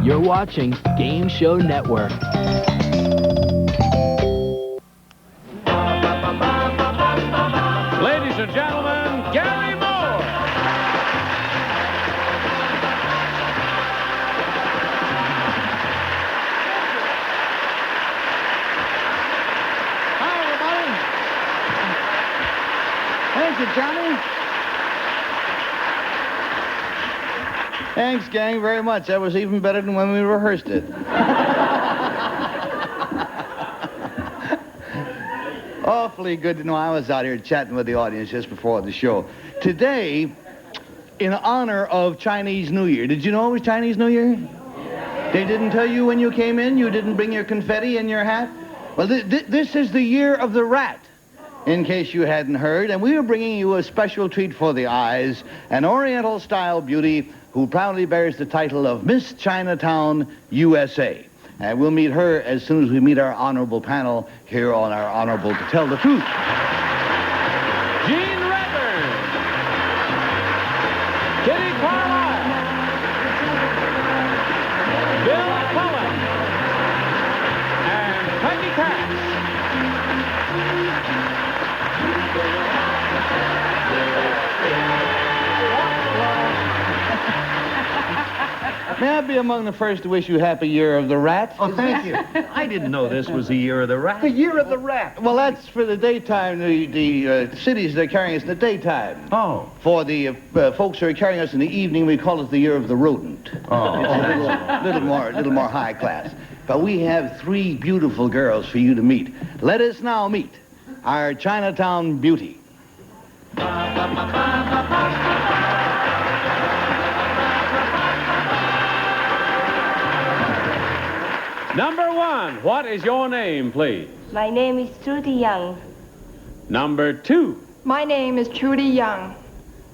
You're watching Game Show Network. Ladies and gentlemen, Garry Moore. Hi, everybody. Thank you, Johnny. Thanks, gang, very much. That was even better than when we rehearsed it. Awfully good to know I was out here chatting with the audience just before the show. Today, in honor of Chinese New Year. Did you know it was Chinese New Year? They didn't tell you when you came in? You didn't bring your confetti in your hat? Well, this is the year of the rat, in case you hadn't heard. And we are bringing you a special treat for the eyes, an Oriental-style beauty who proudly bears the title of Miss Chinatown, USA. And we'll meet her as soon as we meet our honorable panel here on our Honorable to Tell the Truth. Gene Redburn. Kitty Carlisle. Bill Cullen. And Peggy Cass. May I be among the first to wish you happy year of the rat? Oh, thank you. I didn't know this was the year of the rat. The year of the rat. Well, that's for the daytime, the cities that are carrying us in the daytime. Oh. For the folks who are carrying us in the evening, we call it the year of the rodent. Oh. It's a little more high class. But we have three beautiful girls for you to meet. Let us now meet our Chinatown beauty. Number one, what is your name, please? My name is Trudy Young. Number two. My name is Trudy Young.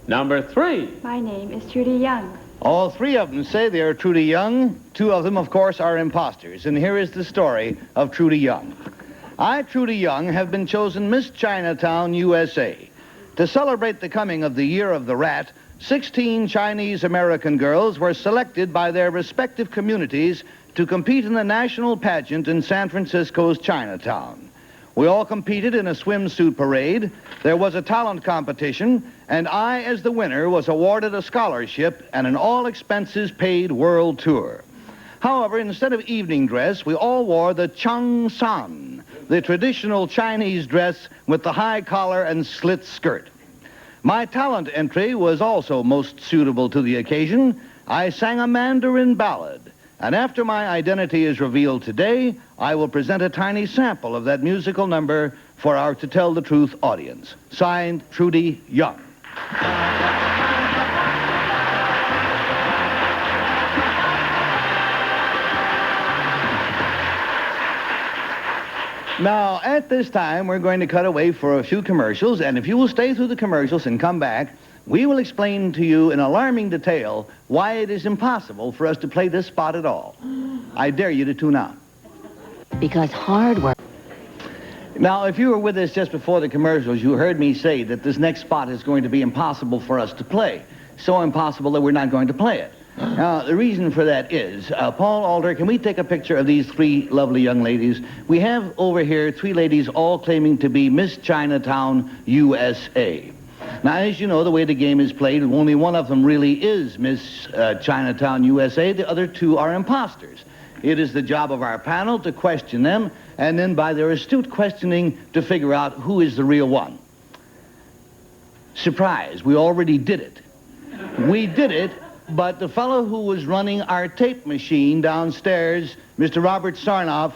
Number three. My name is Trudy Young. All three of them say they are Trudy Young. Two of them, of course, are imposters. And here is the story of Trudy Young. I, Trudy Young, have been chosen Miss Chinatown, USA. To celebrate the coming of the Year of the Rat, 16 Chinese-American girls were selected by their respective communities to compete in the national pageant in San Francisco's Chinatown. We all competed in a swimsuit parade. There was a talent competition, and I, as the winner, was awarded a scholarship and an all-expenses-paid world tour. However, instead of evening dress, we all wore the Chung San, the traditional Chinese dress with the high collar and slit skirt. My talent entry was also most suitable to the occasion. I sang a Mandarin ballad. And after my identity is revealed today, I will present a tiny sample of that musical number for our To Tell the Truth audience. Signed, Trudy Young. Now, at this time, we're going to cut away for a few commercials, and if you will stay through the commercials and come back, we will explain to you in alarming detail why it is impossible for us to play this spot at all. I dare you to tune out. Because hard work. Now, if you were with us just before the commercials, you heard me say that this next spot is going to be impossible for us to play. So impossible that we're not going to play it. Now, the reason for that is, Paul Alder, can we take a picture of these three lovely young ladies? We have over here three ladies all claiming to be Miss Chinatown, USA. Now, as you know, the way the game is played, only one of them really is Miss Chinatown, USA. The other two are imposters. It is the job of our panel to question them, and then by their astute questioning to figure out who is the real one. Surprise, we already did it. We did it, but the fellow who was running our tape machine downstairs, Mr. Robert Sarnoff,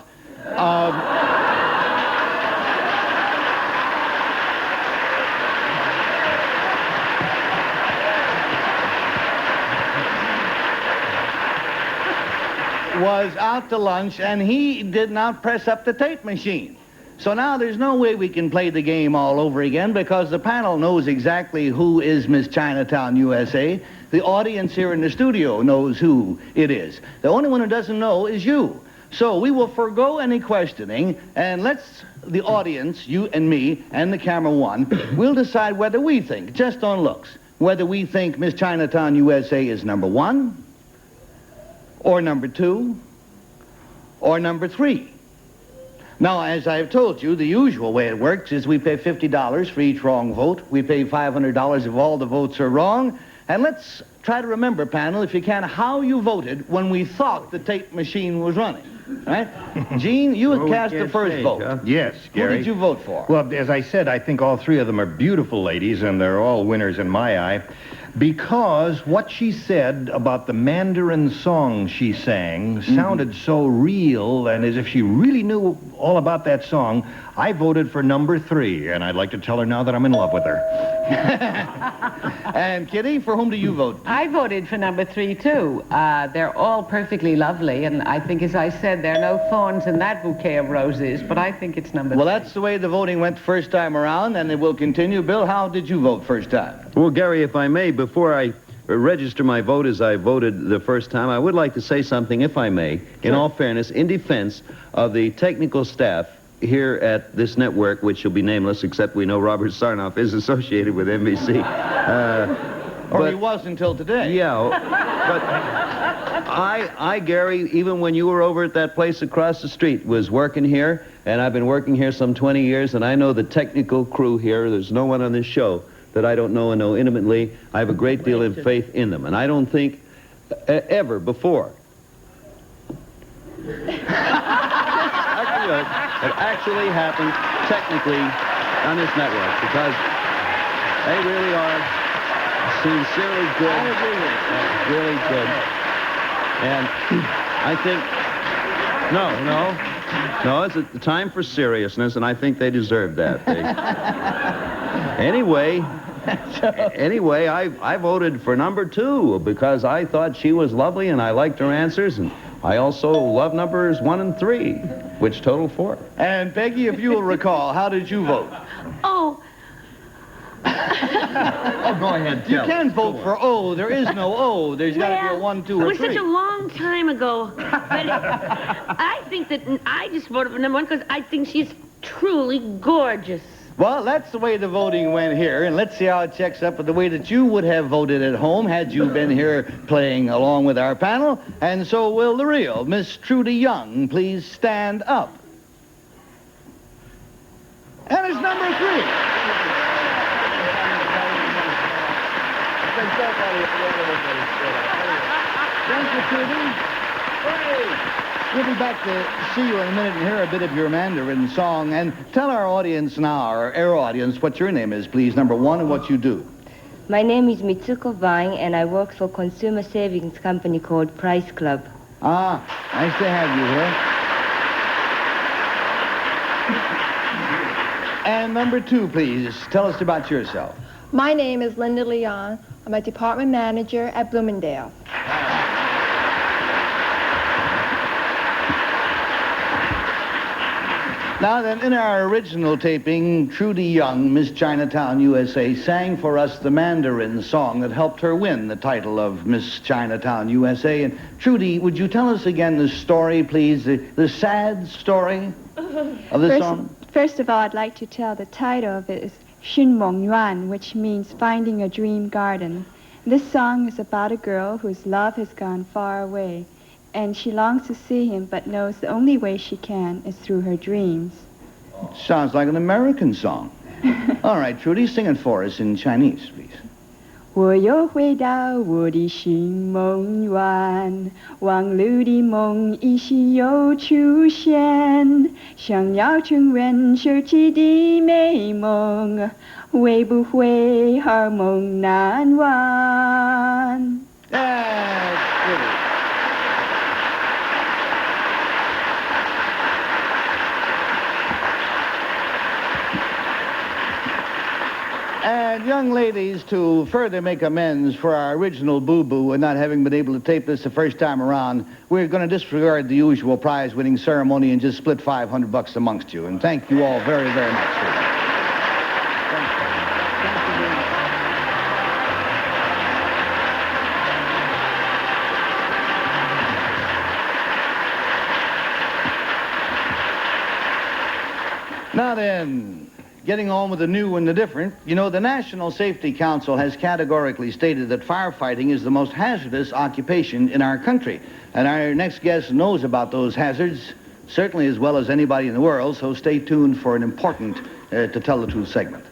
was out to lunch, and he did not press up the tape machine. So now there's no way we can play the game all over again because the panel knows exactly who is Miss Chinatown, USA. The audience here in the studio knows who it is. The only one who doesn't know is you. So we will forego any questioning, and let's, the audience, you and me, and the camera one, we'll decide whether we think, just on looks, whether we think Miss Chinatown, USA is number one, or number 2, or number 3? Now, as I've told you, the usual way it works is we pay $50 for each wrong vote. We pay $500 if all the votes are wrong. And let's try to remember, panel, if you can, how you voted when we thought the tape machine was running. Right? Gene, you had cast the first vote. Yes, Gary. Who did you vote for? Well, as I said, I think all 3 of them are beautiful ladies, and they're all winners in my eye, because what she said about the Mandarin song she sang sounded so real, and as if she really knew all about that song. I voted for number 3, and I'd like to tell her now that I'm in love with her. And Kitty, for whom do you vote? I voted for number 3, too. They're all perfectly lovely, and I think, as I said, there are no thorns in that bouquet of roses, but I think it's number 3. Well, that's the way the voting went first time around, and it will continue. Bill, how did you vote first time? Well, Gary, if I may, before I register my vote as I voted the first time, I would like to say something, if I may, in all fairness, in defense of the technical staff here at this network, which shall be nameless, except we know Robert Sarnoff is associated with NBC. Or he was until today. Yeah, but I, Gary, even when you were over at that place across the street, was working here, and I've been working here some 20 years, and I know the technical crew here. There's no one on this show that I don't know and know intimately. I have a great deal of faith in them, and I don't think ever before it actually happened technically on this network, because they really are sincerely good. I agree with you. Really good. And I think, no, it's a time for seriousness, and I think they deserve that. Anyway, I voted for number 2 because I thought she was lovely and I liked her answers, and I also love numbers 1 and 3, which total 4. And Peggy, if you will recall, how did you vote? Oh, Oh, go ahead, You can vote for O. There is no O. There's got to be a 1, 2, it or was 3. such a long time ago. But I think that I just voted for number 1 because I think she's truly gorgeous. Well, that's the way the voting went here, and let's see how it checks up with the way that you would have voted at home had you been here playing along with our panel. And so will the real Miss Trudy Young please stand up. And it's number 3. Thank you, Trudy. We'll be back to see you in a minute and hear a bit of your Mandarin song. And tell our audience now, our audience, what your name is, please, number 1, and what you do. My name is Mitsuko Vine, and I work for consumer savings company called Price Club. Ah, nice to have you here. And number 2, please, tell us about yourself. My name is Linda Leon. I'm a department manager at Bloomingdale. Now then, in our original taping, Trudy Young, Miss Chinatown, USA, sang for us the Mandarin song that helped her win the title of Miss Chinatown, USA. And Trudy, would you tell us again the story, please, the sad story of the song? First of all, I'd like to tell the title of it is Xun Meng Yuan, which means finding a dream garden. This song is about a girl whose love has gone far away, and she longs to see him, but knows the only way she can is through her dreams. Sounds like an American song. All right, Trudy, sing it for us in Chinese, please. 我又回到我的寻梦园，往日的梦依稀又出现，想要成人设计的美梦，会不会好梦难忘？ That's pretty. And young ladies, to further make amends for our original boo-boo and not having been able to tape this the first time around, we're going to disregard the usual prize-winning ceremony and just split $500 amongst you. And thank you all very, very much for that. Now then, getting on with the new and the different, you know, the National Safety Council has categorically stated that firefighting is the most hazardous occupation in our country. And our next guest knows about those hazards, certainly as well as anybody in the world, so stay tuned for an important To Tell the Truth segment.